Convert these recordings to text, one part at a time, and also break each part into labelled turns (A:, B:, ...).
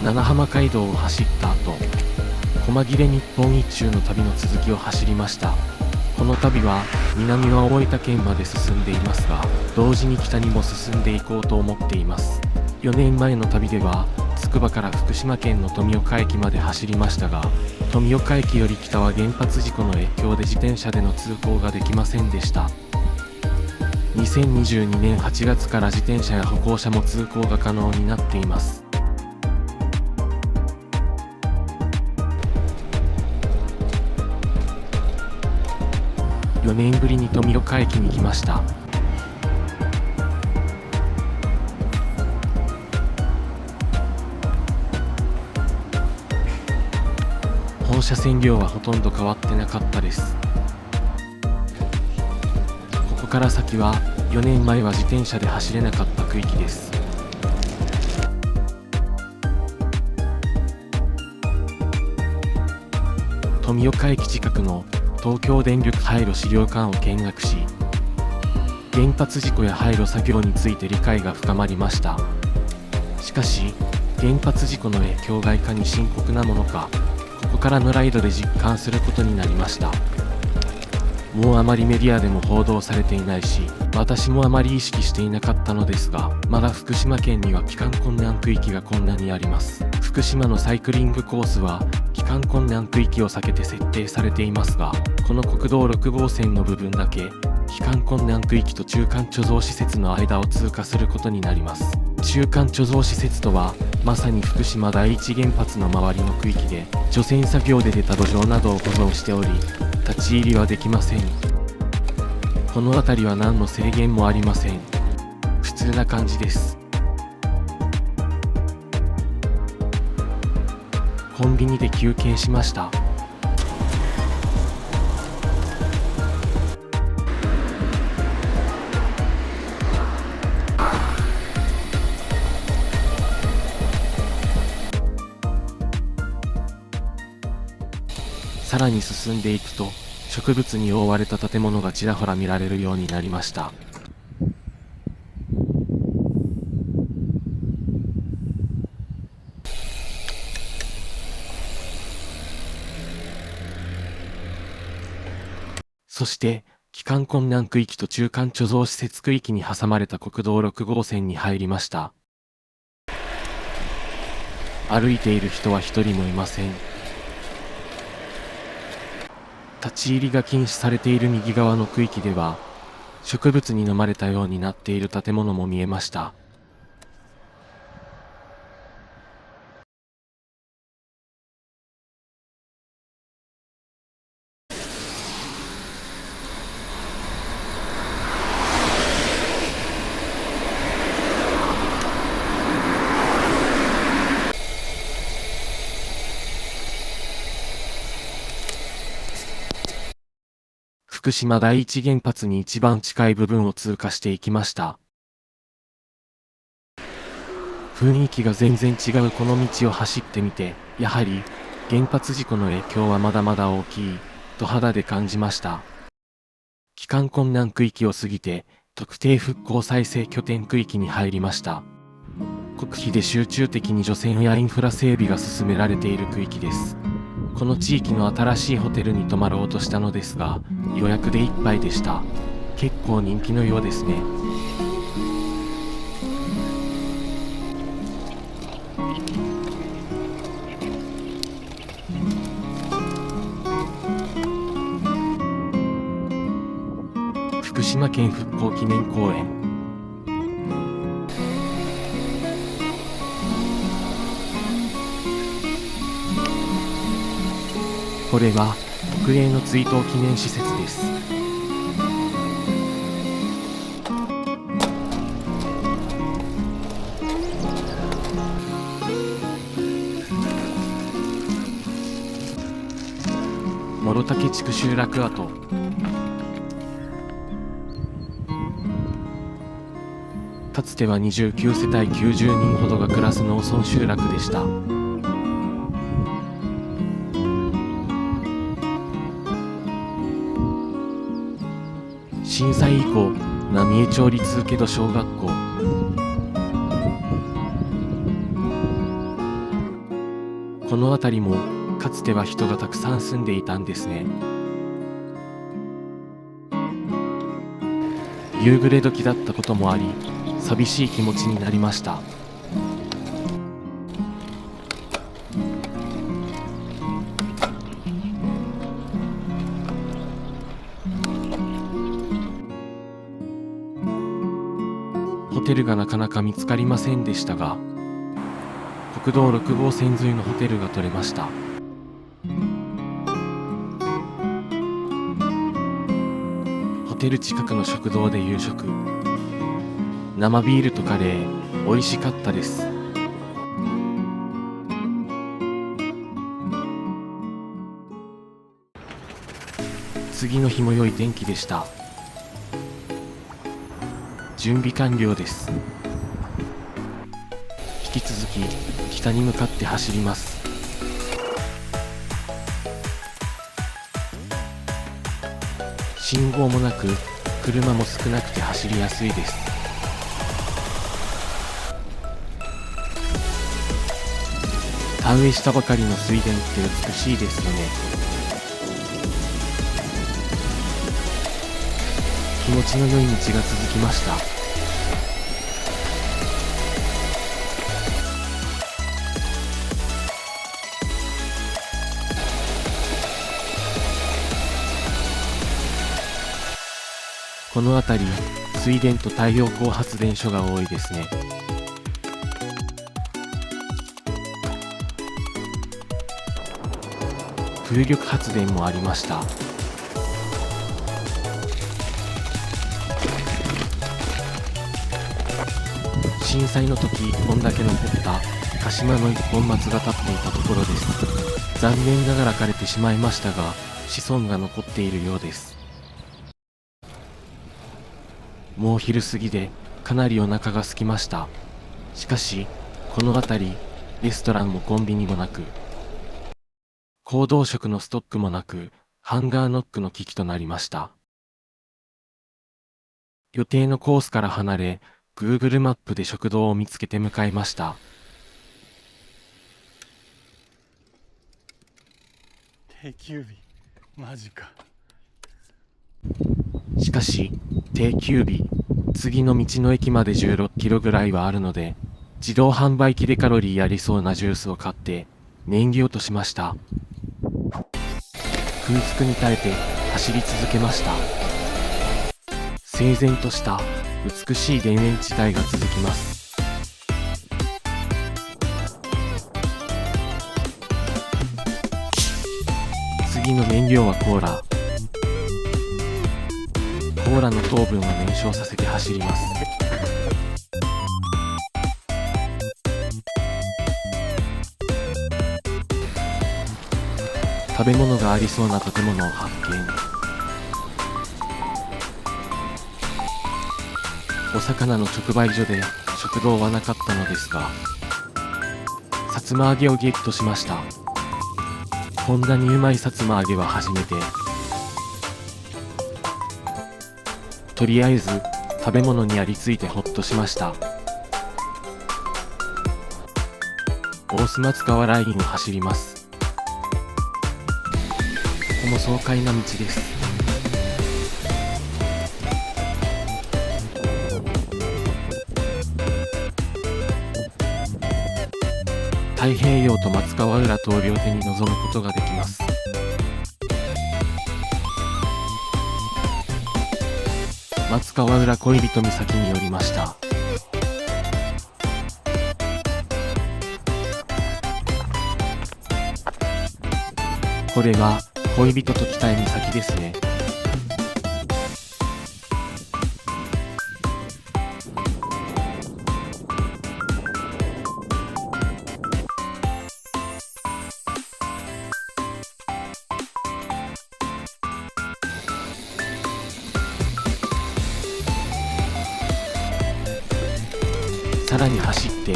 A: 七浜街道を走った後、細切れ日本一周の旅の続きを走りました。この旅は南は大分県まで進んでいますが、同時に北にも進んでいこうと思っています。4年前の旅ではつくばから福島県の富岡駅まで走りましたが、富岡駅より北は原発事故の影響で自転車での通行ができませんでした。2022年8月から自転車や歩行者も通行が可能になっています。4年ぶりに富岡駅に来ました。放射線量はほとんど変わってなかったです。ここから先は4年前は自転車で走れなかった区域です。富岡駅近くの東京電力廃炉資料館を見学し、原発事故や廃炉作業について理解が深まりました。しかし、原発事故の影響がいかに深刻なものか、ここからのライドで実感することになりました。もうあまりメディアでも報道されていないし、私もあまり意識していなかったのですが、まだ福島県には帰還困難区域がこんなにあります。福島のサイクリングコースは帰還困難区域を避けて設定されていますが、この国道6号線の部分だけ帰還困難区域と中間貯蔵施設の間を通過することになります。中間貯蔵施設とはまさに福島第一原発の周りの区域で、除染作業で出た土壌などを保存しており、立ち入りはできません。この辺りは何の制限もありません。普通な感じです。コンビニで休憩しました。さらに進んでいくと、植物に覆われた建物がちらほら見られるようになりました。そして、帰還困難区域と中間貯蔵施設区域に挟まれた国道6号線に入りました。歩いている人は一人もいません。立ち入りが禁止されている右側の区域では、植物に飲まれたようになっている建物も見えました。福島第一原発に一番近い部分を通過していきました。雰囲気が全然違うこの道を走ってみて、やはり原発事故の影響はまだまだ大きいと肌で感じました。帰還困難区域を過ぎて特定復興再生拠点区域に入りました。国費で集中的に除染やインフラ整備が進められている区域です。この地域の新しいホテルに泊まろうとしたのですが、予約でいっぱいでした。結構人気のようですね。福島県復興記念公園。これは国営の追悼記念施設です。諸竹地区集落跡。かつては29世帯90人ほどが暮らす農村集落でした。震災以降、浪江町立請戸小学校、この辺りもかつては人がたくさん住んでいたんですね。夕暮れ時だったこともあり、寂しい気持ちになりました。ホテルがなかなか見つかりませんでしたが、国道6号線沿いのホテルが取れました。ホテル近くの食堂で夕食。生ビールとカレー、美味しかったです。次の日も良い天気でした。準備完了です。引き続き北に向かって走ります。信号もなく車も少なくて走りやすいです。田植えしたばかりの水田って美しいですよね。気持ちの良い道が続きました。この辺り、水田と太陽光発電所が多いですね。風力発電もありました。震災の時、こんだけ残った鹿島の一本松が立っていたところです。残念ながら枯れてしまいましたが、子孫が残っているようです。もう昼過ぎでかなりお腹が空きました。しかし、この辺り、レストランもコンビニもなく、行動食のストックもなく、ハンガーノックの危機となりました。予定のコースから離れ、Google マップで食堂を見つけて向かいました。
B: 定休日、マジか。
A: しかし、定休日、次の道の駅まで16キロぐらいはあるので、自動販売機でカロリーありそうなジュースを買って、燃料としました。空腹に耐えて走り続けました。整然とした美しい田園地帯が続きます。次の燃料はコーラ。コーラの糖分は燃焼させて走ります。食べ物がありそうな建物を発見。お魚の直売所で食堂はなかったのですが、さつま揚げをゲットしました。こんなにうまいさつま揚げは初めて。とりあえず食べ物にありついてほっとしました。大須松川ラインを走ります。ここも爽快な道です。太平洋と松川浦とを両手に臨むことができます。松川浦恋人岬に寄りました。これは恋人と来たい岬ですね。さらに走って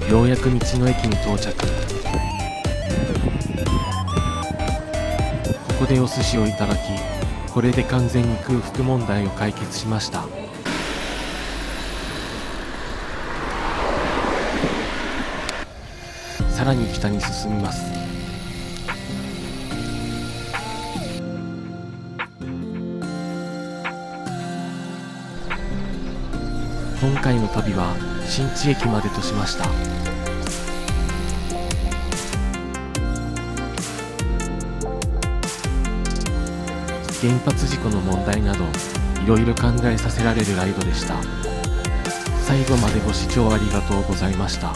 A: ようやく道の駅に到着。ここでお寿司をいただき、これで完全に空腹問題を解決しました。さらに北に進みます。今回の旅は新地駅までとしました。原発事故の問題などいろいろ考えさせられるライドでした。最後までご視聴ありがとうございました。